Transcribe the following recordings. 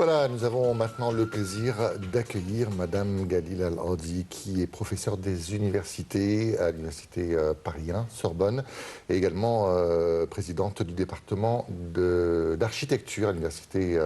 Voilà, nous avons maintenant le plaisir d'accueillir Madame Galil Al-Hadi, qui est professeure des universités à l'université Paris 1, Sorbonne, et également présidente du département d'architecture à l'université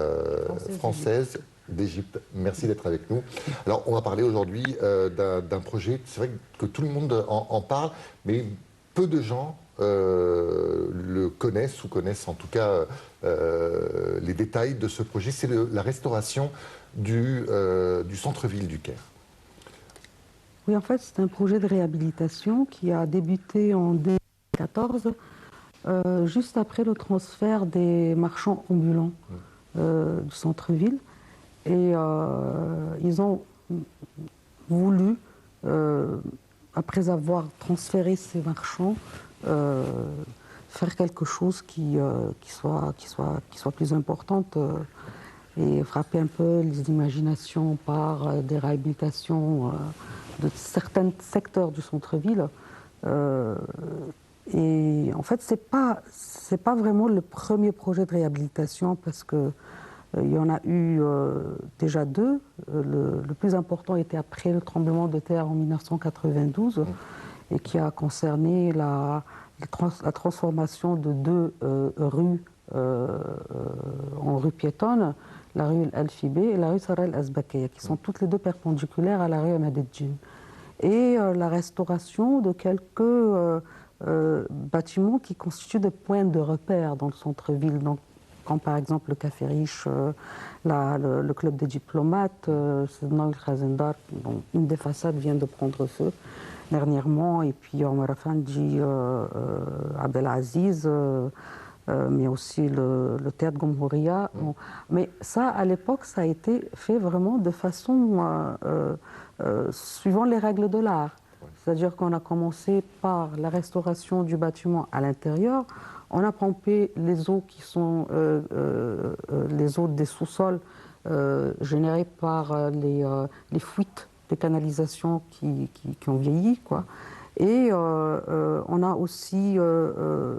française d'Égypte. Merci d'être avec nous. Alors, on va parler aujourd'hui d'un projet, c'est vrai que tout le monde en parle, mais peu de gens le connaissent ou connaissent en tout cas les détails de ce projet. C'est la restauration du centre-ville du Caire. Oui, en fait, c'est un projet de réhabilitation qui a débuté en 2014, juste après le transfert des marchands ambulants du centre-ville. Et ils ont voulu, après avoir transféré ces marchands, faire quelque chose qui soit plus importante et frapper un peu les imaginations par des réhabilitations de certains secteurs du centre-ville. Et en fait, c'est pas vraiment le premier projet de réhabilitation parce que il y en a eu déjà deux. Le plus important était après le tremblement de terre en 1992 et qui a concerné la transformation de deux rues en rues piétonnes, la rue El-Fibé et la rue Sarah El-Azbakeya, qui sont toutes les deux perpendiculaires à la rue Ahmed El-Djin. Et la restauration de quelques bâtiments qui constituent des points de repère dans le centre-ville. Donc, comme par exemple le Café Riche, le club des diplomates, une des façades vient de prendre feu dernièrement, et puis Omar Afandi, Abdelaziz, mais aussi le théâtre Gomhouria. Mais ça, à l'époque, ça a été fait vraiment de façon suivant les règles de l'art. C'est-à-dire qu'on a commencé par la restauration du bâtiment à l'intérieur. On a pompé les eaux qui sont les eaux des sous-sols générées par les fuites des canalisations qui ont vieilli, quoi. Et on a aussi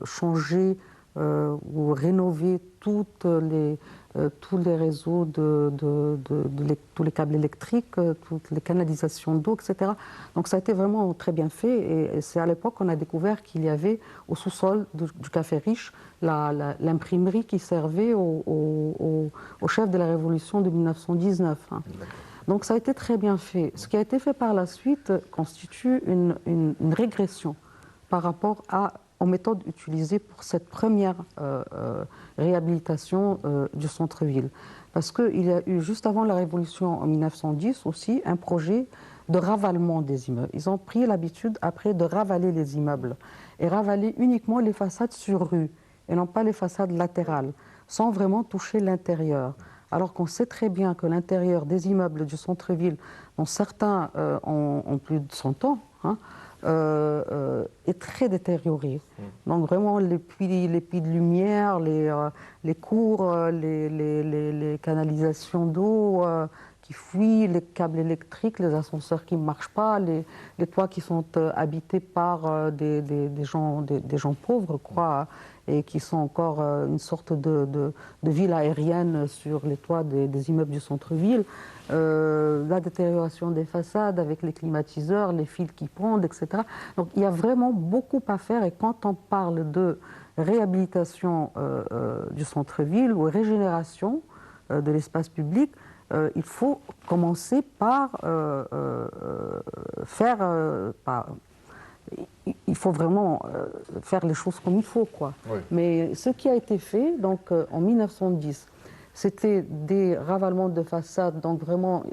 changé ou rénové tous les réseaux tous les câbles électriques, toutes les canalisations d'eau, etc. Donc ça a été vraiment très bien fait. Et c'est à l'époque qu'on a découvert qu'il y avait au sous-sol du Café Riche l'imprimerie qui servait au chef de la Révolution de 1919. Hein. Donc ça a été très bien fait. Ce qui a été fait par la suite constitue une régression par rapport aux méthodes utilisées pour cette première réhabilitation du centre-ville. Parce qu'il y a eu, juste avant la Révolution en 1910 aussi, un projet de ravalement des immeubles. Ils ont pris l'habitude après de ravaler les immeubles et ravaler uniquement les façades sur rue et non pas les façades latérales, sans vraiment toucher l'intérieur. Alors qu'on sait très bien que l'intérieur des immeubles du centre-ville, dont certains ont plus de 100 ans, hein, est très détérioré. Donc vraiment les puits de lumière, les cours, les canalisations d'eau qui fuient, les câbles électriques, les ascenseurs qui ne marchent pas, les toits qui sont habités par des gens pauvres, quoi, et qui sont encore une sorte de ville aérienne sur les toits des immeubles du centre-ville. La détérioration des façades avec les climatiseurs, les fils qui pendent, etc. Donc il y a vraiment beaucoup à faire, et quand on parle de réhabilitation du centre-ville ou régénération de l'espace public, il faut commencer par il faut vraiment faire les choses comme il faut, quoi. Oui. Mais ce qui a été fait, donc en 1910, c'était des ravalements de façades, donc vraiment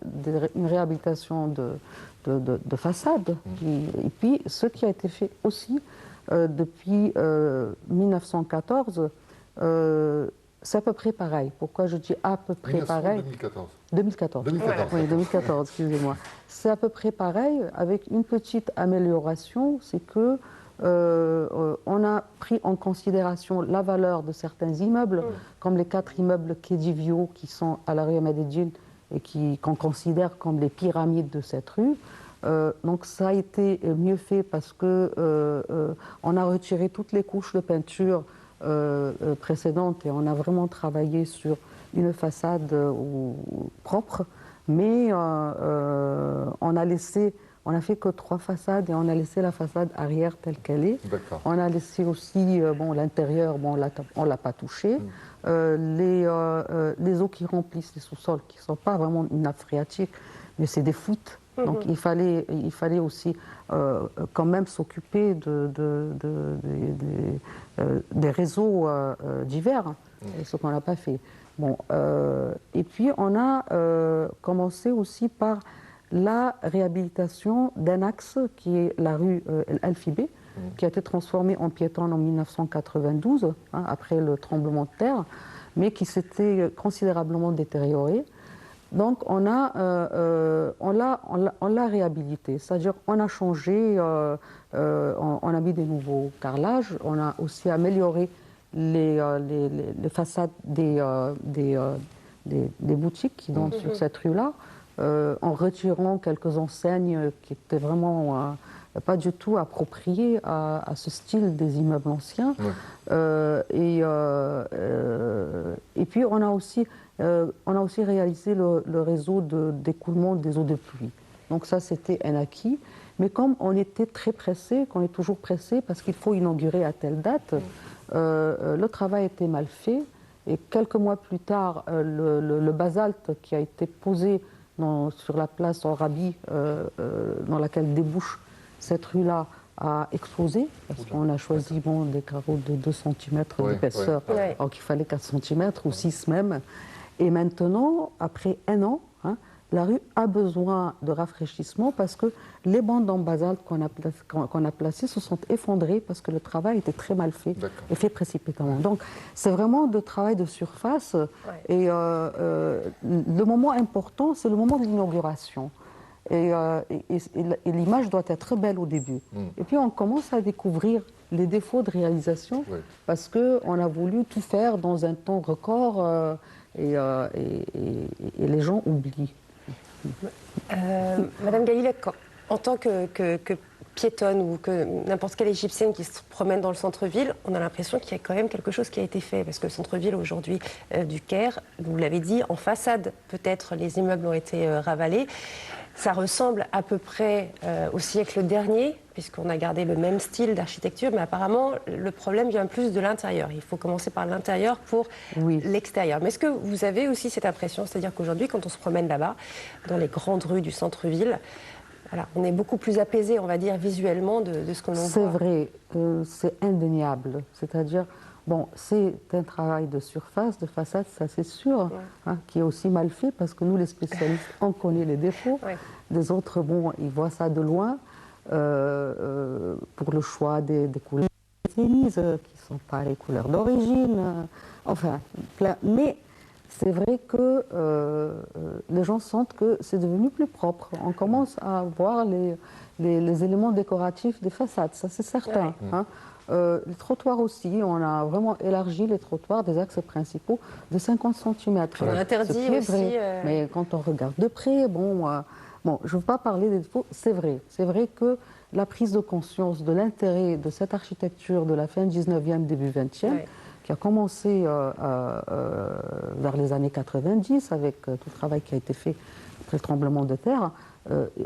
une réhabilitation de façades. Et puis, ce qui a été fait aussi depuis 1914, c'est à peu près pareil. Pourquoi je dis à peu près pareil? 2014. 2014. 2014. Oui, 2014, excusez-moi. C'est à peu près pareil, avec une petite amélioration, c'est que on a pris en considération la valeur de certains immeubles, comme les 4 immeubles Khedivio qui sont à la rue Ahmed El-Djin et qu'on considère comme les pyramides de cette rue. Donc ça a été mieux fait parce que on a retiré toutes les couches de peinture précédentes et on a vraiment travaillé sur une façade propre, mais on a fait que 3 façades et on a laissé la façade arrière telle qu'elle est. On a laissé aussi l'intérieur, on l'a pas touché. Les eaux qui remplissent les sous-sols, qui ne sont pas vraiment une nappe phréatique, mais c'est des fuites. Donc il fallait aussi quand même s'occuper des réseaux divers, ce qu'on n'a pas fait. Bon, et puis on a commencé aussi par la réhabilitation d'un axe qui est la rue Alphibé, qui a été transformée en piétonne en 1992, après le tremblement de terre, mais qui s'était considérablement détérioré. Donc on l'a réhabilité, c'est-à-dire on a changé, on a mis des nouveaux carrelages, on a aussi amélioré les façades des boutiques qui donnent sur cette rue-là, en retirant quelques enseignes qui étaient vraiment pas du tout appropriées à ce style des immeubles anciens. Et puis on a aussi réalisé le réseau d'écoulement des eaux de pluie. Donc ça, c'était un acquis. Mais comme on était très pressé, qu'on est toujours pressé parce qu'il faut inaugurer à telle date, le travail était mal fait. Et quelques mois plus tard, le basalte qui a été posé sur la place Rabi, dans laquelle débouche cette rue-là, a explosé, parce qu'on a choisi des carreaux de 2 cm d'épaisseur, alors qu'il fallait 4 cm ou 6 même. Et maintenant, après 1 an, la rue a besoin de rafraîchissement parce que les bandes en basalte qu'on a placées se sont effondrées parce que le travail était très mal fait et fait précipitamment. Donc c'est vraiment de travail de surface et le moment important, c'est le moment de l'inauguration. Et l'image doit être très belle au début. Et puis on commence à découvrir les défauts de réalisation parce qu'on a voulu tout faire dans un temps record et les gens oublient. Madame Galila, en tant que piétonne ou que n'importe quelle égyptienne qui se promène dans le centre-ville, on a l'impression qu'il y a quand même quelque chose qui a été fait. Parce que le centre-ville aujourd'hui du Caire, vous l'avez dit, en façade, peut-être les immeubles ont été ravalés. Ça ressemble à peu près au siècle dernier, puisqu'on a gardé le même style d'architecture, mais apparemment, le problème vient plus de l'intérieur. Il faut commencer par l'intérieur pour l'extérieur. Mais est-ce que vous avez aussi cette impression, c'est-à-dire qu'aujourd'hui, quand on se promène là-bas, dans les grandes rues du centre-ville, voilà, on est beaucoup plus apaisé, on va dire, visuellement de ce que l'on voit. C'est vrai, c'est indéniable. C'est-à-dire, bon, c'est un travail de surface, de façade, ça c'est sûr, qui est aussi mal fait parce que nous, les spécialistes, on connaît les défauts. Les autres, bon, ils voient ça de loin pour le choix des couleurs qui ne sont pas les couleurs d'origine. Enfin, plein. Mais c'est vrai que les gens sentent que c'est devenu plus propre. On commence à voir les éléments décoratifs des façades, ça c'est certain. Les trottoirs aussi, on a vraiment élargi les trottoirs des axes principaux de 50 cm. On a interdit aussi. Mais quand on regarde de près, bon, je ne veux pas parler des défauts, c'est vrai. C'est vrai que la prise de conscience de l'intérêt de cette architecture de la fin 19e, début 20e, qui a commencé vers les années 90 avec tout le travail qui a été fait après le tremblement de terre,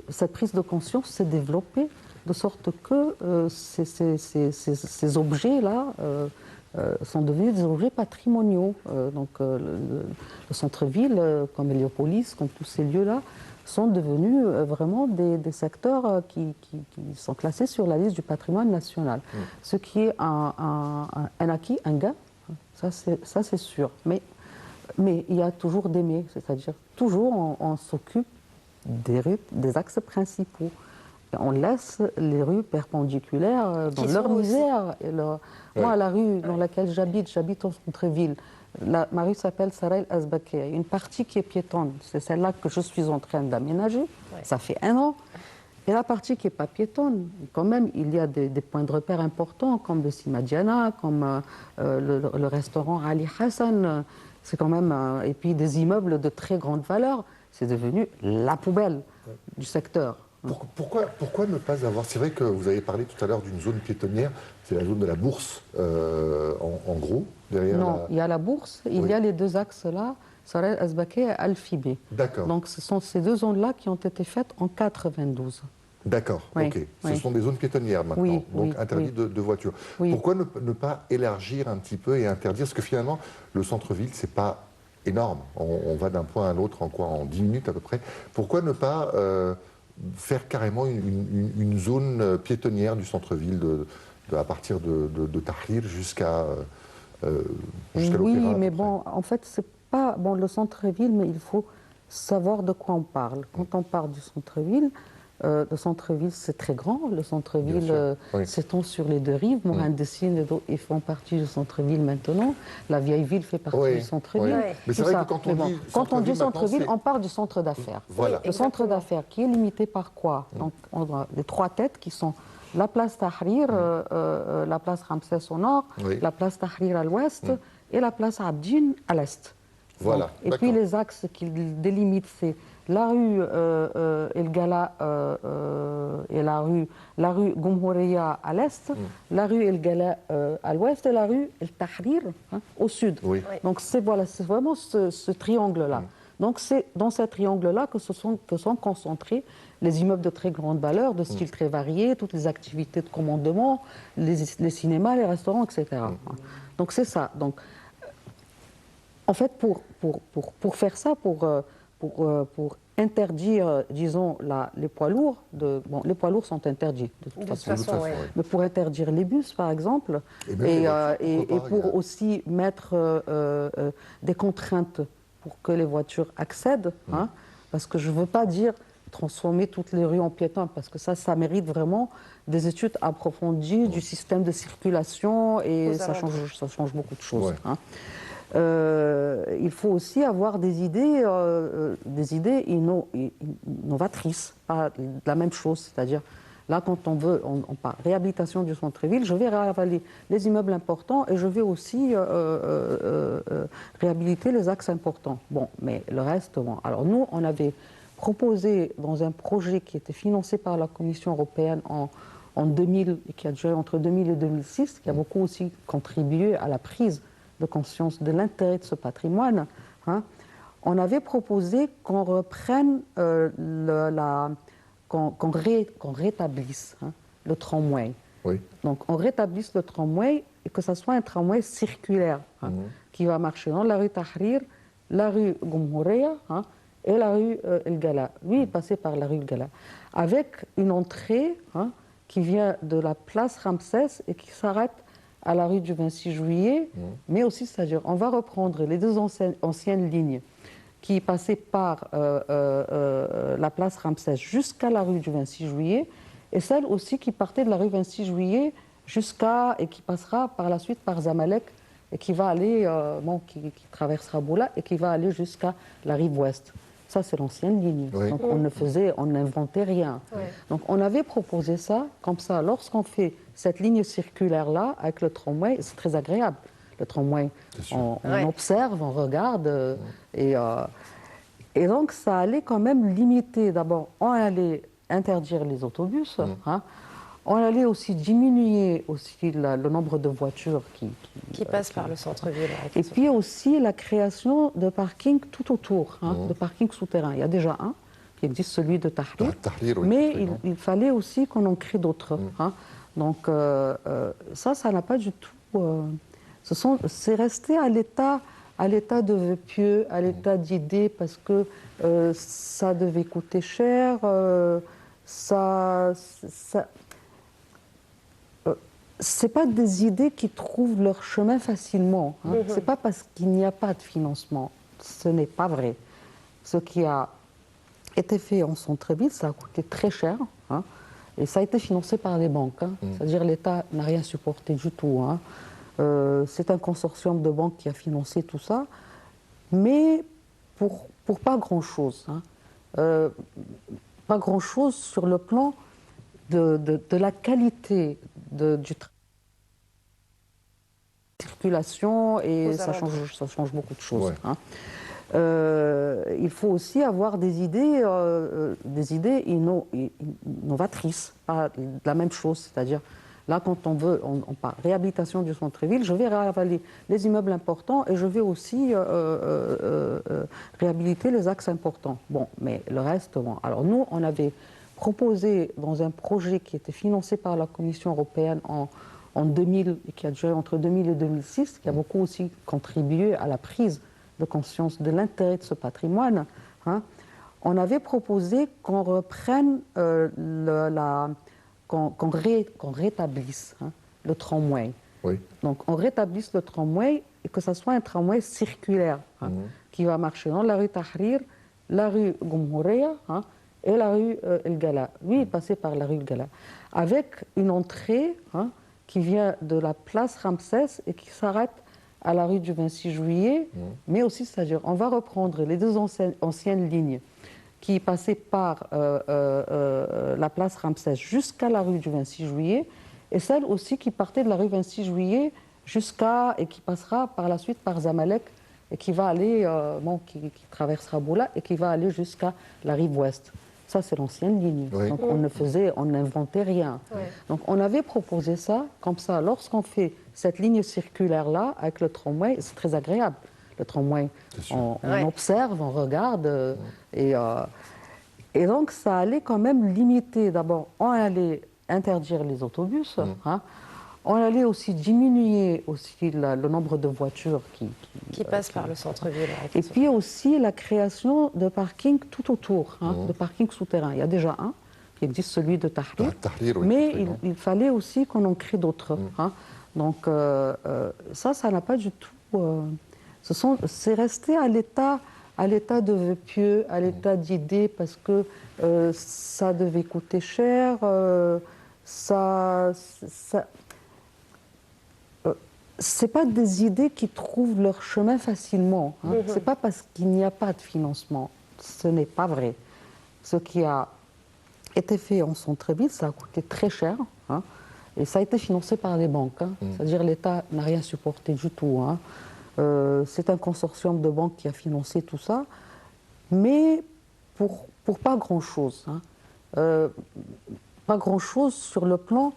cette prise de conscience s'est développée de sorte que ces objets-là sont devenus des objets patrimoniaux. Donc le centre-ville, comme Héliopolis, comme tous ces lieux-là, sont devenus vraiment des secteurs qui sont classés sur la liste du patrimoine national. Ce qui est un acquis, un gain, ça c'est sûr. Mais il y a toujours des mais, c'est-à-dire toujours on s'occupe des rues, des axes principaux. On laisse les rues perpendiculaires dans leur misère. Moi, la rue dans laquelle j'habite au centre-ville, ma rue s'appelle Saray El-Azbakia. Il y a une partie qui est piétonne, c'est celle-là que je suis en train d'aménager. Ça fait 1 an. Et la partie qui n'est pas piétonne, quand même, il y a des points de repère importants, comme le Simadiana, comme le restaurant Ali Hassan. C'est quand même, et puis des immeubles de très grande valeur. C'est devenu la poubelle du secteur. Pourquoi ne pas avoir... C'est vrai que vous avez parlé tout à l'heure d'une zone piétonnière, c'est la zone de la Bourse, en gros, derrière Non, il y a la Bourse, il y a les 2 axes là, Saraya Azbaki et Al-Fibi. D'accord. Donc ce sont ces deux zones-là qui ont été faites en 92. D'accord, Oui, ok. Ce oui. sont des zones piétonnières maintenant, Oui, donc oui, interdites oui. de voitures. Oui. Pourquoi ne pas élargir un petit peu et interdire? Parce que finalement, le centre-ville, c'est pas énorme. On va d'un point à l'autre en quoi? En 10 minutes à peu près. Pourquoi ne pas faire carrément une zone piétonnière du centre-ville à partir de Tahrir jusqu'à Oui, l'opéra à peu mais près? bon, en fait, c'est pas bon, le centre-ville, mais il faut savoir de quoi on parle. Quand on parle du centre-ville, le centre-ville, c'est très grand. Le Bien centre-ville sûr, oui. s'étend sur les deux rives. Mohandessine, ils font partie du centre-ville maintenant. La vieille ville fait partie Oui, du centre-ville. oui. Ouais. Mais c'est tout vrai ça. que quand Mais on bon, dit quand on dit centre-ville, maintenant, centre-ville, c'est- on parle du centre d'affaires. Voilà. Le centre Exactement. d'affaires qui est limité par quoi? Donc, on a les trois têtes qui sont la place Tahrir, la place Ramsès au nord, Oui. la place Tahrir à l'ouest et la place Abdine à l'est. Voilà, Donc, et puis d'accord. les axes qui délimitent, c'est la rue El Gala et la rue Gomhoureya à l'est, la rue El Gala à l'ouest et la rue El Tahrir au sud. Oui. Oui. Donc c'est voilà, c'est vraiment ce triangle-là. Donc c'est dans ce triangle-là que sont concentrés les immeubles de très grande valeur, de style très varié, toutes les activités de commandement, les cinémas, les restaurants, etc. Donc c'est ça. Donc en fait, pour faire ça, pour interdire, disons, les poids lourds, bon, les poids lourds sont interdits de toute De toute façon. façon, ouais. oui. Mais pour interdire les bus, par exemple, Et même les voitures, et pourquoi pas, il y pour a- aussi mettre des contraintes pour que les voitures accèdent, hein, parce que je ne veux pas dire transformer toutes les rues en piétons, parce que ça mérite vraiment des études approfondies du système de circulation et Aux ça alentours. change beaucoup de choses. Ouais. Hein. Il faut aussi avoir des idées innovatrices, pas la même chose. C'est-à-dire, là, quand on parle réhabilitation du centre-ville, je vais ravaler les immeubles importants et je vais aussi réhabiliter les axes importants. Bon, mais le reste, bon. Alors nous, on avait proposé dans un projet qui était financé par la Commission européenne en 2000 et qui a duré entre 2000 et 2006, qui a beaucoup aussi contribué à la prise de conscience de l'intérêt de ce patrimoine, hein, on avait proposé qu'on reprenne, qu'on rétablisse le tramway. Oui. Donc on rétablisse le tramway et que ce soit un tramway circulaire qui va marcher dans la rue Tahrir, la rue Gomhoureya et la rue El Gala. Lui, il passait par la rue El Gala, avec une entrée qui vient de la place Ramsès et qui s'arrête à la rue du 26 juillet, mais aussi, c'est-à-dire, on va reprendre les deux anciennes lignes qui passaient par la place Ramsès jusqu'à la rue du 26 juillet, et celle aussi qui partait de la rue 26 juillet et qui passera par la suite par Zamalek, et qui va aller, qui traversera Boula, et qui va aller jusqu'à la rive ouest. Ça, c'est l'ancienne ligne. Oui. Donc, on n'inventait rien. Ouais. Donc, on avait proposé ça, comme ça, lorsqu'on fait cette ligne circulaire-là, avec le tramway, c'est très agréable. Le tramway, on Ouais. observe, on regarde, et donc, ça allait quand même limiter. D'abord, on allait interdire les autobus, on allait aussi diminuer aussi le nombre de voitures Qui passe par le centre-ville. et puis aussi la création de parkings tout autour, de parkings souterrains. Il y a déjà un qui existe, celui de Tahrir, Tahrir, oui, mais très grand. il fallait aussi qu'on en crée d'autres. Donc ça n'a pas du tout... c'est resté à l'état de vœux pieux, à l'état d'idées, parce que ça devait coûter cher, c'est pas des idées qui trouvent leur chemin facilement. C'est pas parce qu'il n'y a pas de financement. Ce n'est pas vrai. Ce qui a été fait en centre-ville, ça a coûté très cher. Et ça a été financé par les banques. C'est-à-dire l'État n'a rien supporté du tout. C'est un consortium de banques qui a financé tout ça, mais pour pas grand-chose. Pas grand-chose sur le plan de la qualité du circulation, et ça change beaucoup de choses. Ouais. Il faut aussi avoir des idées innovatrices, pas la même chose, c'est-à-dire Là, quand on parle réhabilitation du centre-ville, je vais ravaler les immeubles importants et je vais aussi réhabiliter les axes importants. Bon, mais le reste, bon. Alors nous, on avait proposé dans un projet qui était financé par la Commission européenne en 2000 et qui a duré entre 2000 et 2006, qui a beaucoup aussi contribué à la prise de conscience de l'intérêt de ce patrimoine, hein. On avait proposé qu'on reprenne, qu'on rétablisse, hein, le tramway. Oui. Donc on rétablisse le tramway et que ce soit un tramway circulaire, hein, qui va marcher dans la rue Tahrir, la rue Gomhoureya, hein, et la rue El Gala. Lui, il passait par la rue El Gala, avec une entrée, hein, qui vient de la place Ramsès et qui s'arrête à la rue du 26 juillet, mais aussi, c'est-à-dire, on va reprendre les deux anciennes lignes qui passaient par la place Ramsès jusqu'à la rue du 26 juillet, et celle aussi qui partait de la rue 26 juillet et qui passera par la suite par Zamalek, et qui va aller, qui traversera Boula et qui va aller jusqu'à la rive ouest. Ça, c'est l'ancienne ligne. Oui. Donc on n'inventait rien. Ouais. Donc on avait proposé ça, comme ça, lorsqu'on fait cette ligne circulaire-là, avec le tramway, c'est très agréable. Le tramway, on observe, on regarde, et donc ça allait quand même limiter. D'abord, on allait interdire les autobus, hein. On allait aussi diminuer aussi le nombre de voitures qui passent par le centre-ville. Et puis aussi la création de parkings tout autour, hein, de parkings souterrains. Il y a déjà un qui existe, celui de Tahrir, Oui, mais il fallait aussi qu'on en crée d'autres, hein. Donc ça n'a pas du tout... c'est resté à l'état de vœux pieux, à l'état d'idée, parce que ça devait coûter cher, c'est pas des idées qui trouvent leur chemin facilement, hein. C'est pas parce qu'il n'y a pas de financement. Ce n'est pas vrai. Ce qui a été fait en centre-ville, ça a coûté très cher, hein, et ça a été financé par les banques, hein. C'est-à-dire l'État n'a rien supporté du tout, hein. C'est un consortium de banques qui a financé tout ça, mais pour pas grand-chose, hein. Pas grand-chose sur le plan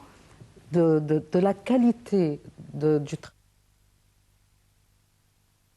de la qualité du travail.